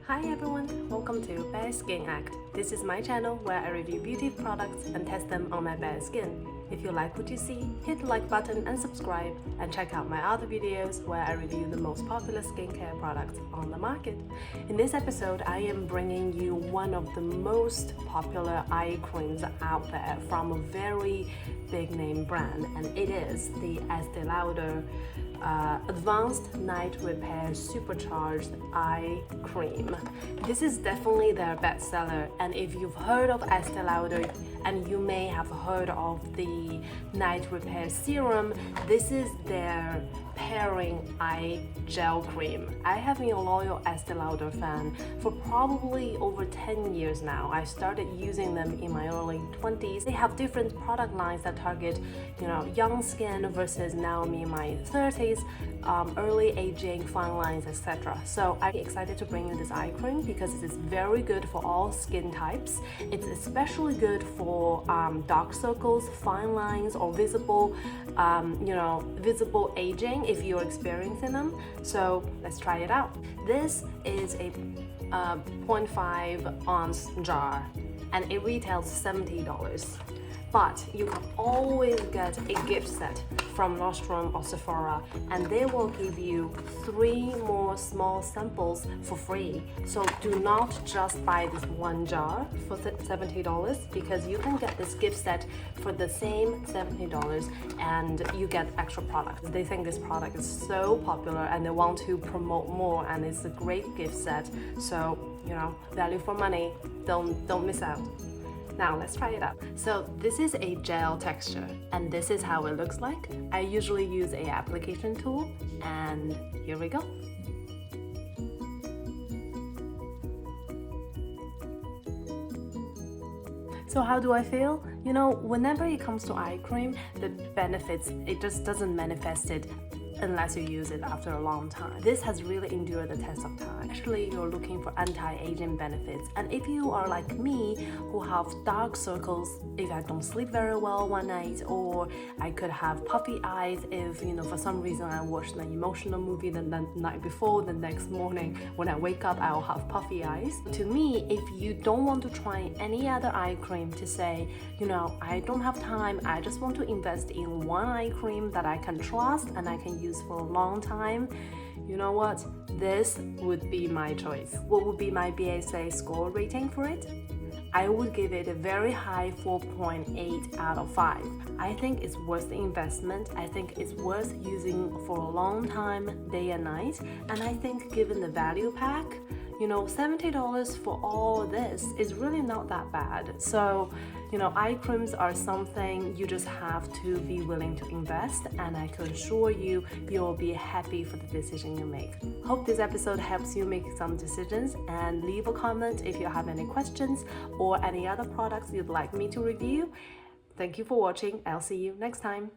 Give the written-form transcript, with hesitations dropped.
Hi everyone, welcome to Bare Skin Act. This is my channel where I review beauty products and test them on my bare skin. If you like what you see, hit the like button and subscribe, and check out my other videos where I review the most popular skincare products on the market. In this episode, I am bringing you one of the most popular eye creams out there from a very big name brand, and it is the Estée Lauder Advanced Night Repair Supercharged Eye Cream. This is definitely their bestseller, and if you've heard of Estée Lauder and you may have heard of the Night Repair Serum, this is their pairing eye gel cream. I have been a loyal Estée Lauder fan for probably over 10 years now. I started using them in my early 20s. They have different product lines that target, young skin versus now me in my 30s, early aging, fine lines, etc. So I'm excited to bring you this eye cream because it is very good for all skin types. It's especially good for dark circles, fine lines, or visible aging if you're experiencing them. So let's try it out. This is a 0.5 ounce jar and it retails $70. But you can always get a gift set from Nordstrom or Sephora, and they will give you 3 more small samples for free. So do not just buy this one jar for $70 because you can get this gift set for the same $70 and you get extra products. They think this product is so popular and they want to promote more, and it's a great gift set. So, value for money, don't miss out. Now let's try it out. So this is a gel texture and this is how it looks like. I usually use a application tool, and here we go. So how do I feel? Whenever it comes to eye cream, the benefits, it just doesn't manifest it unless you use it after a long time. This has really endured the test of time. Actually, you're looking for anti-aging benefits, and if you are like me who have dark circles if I don't sleep very well one night, or I could have puffy eyes if for some reason I watched an emotional movie the night before, the next morning when I wake up I'll have puffy eyes. To me, if you don't want to try any other eye cream to say, I don't have time, I just want to invest in one eye cream that I can trust and I can use for a long time, you know what? This would be my choice. What would be my BSA score rating for it? I would give it a very high 4.8 out of 5. I think it's worth the investment. I think it's worth using for a long time, day and night. And I think given the value pack, $70 for all this is really not that bad. So, eye creams are something you just have to be willing to invest, and I can assure you, you'll be happy for the decision you make. Hope this episode helps you make some decisions, and leave a comment if you have any questions or any other products you'd like me to review. Thank you for watching. I'll see you next time.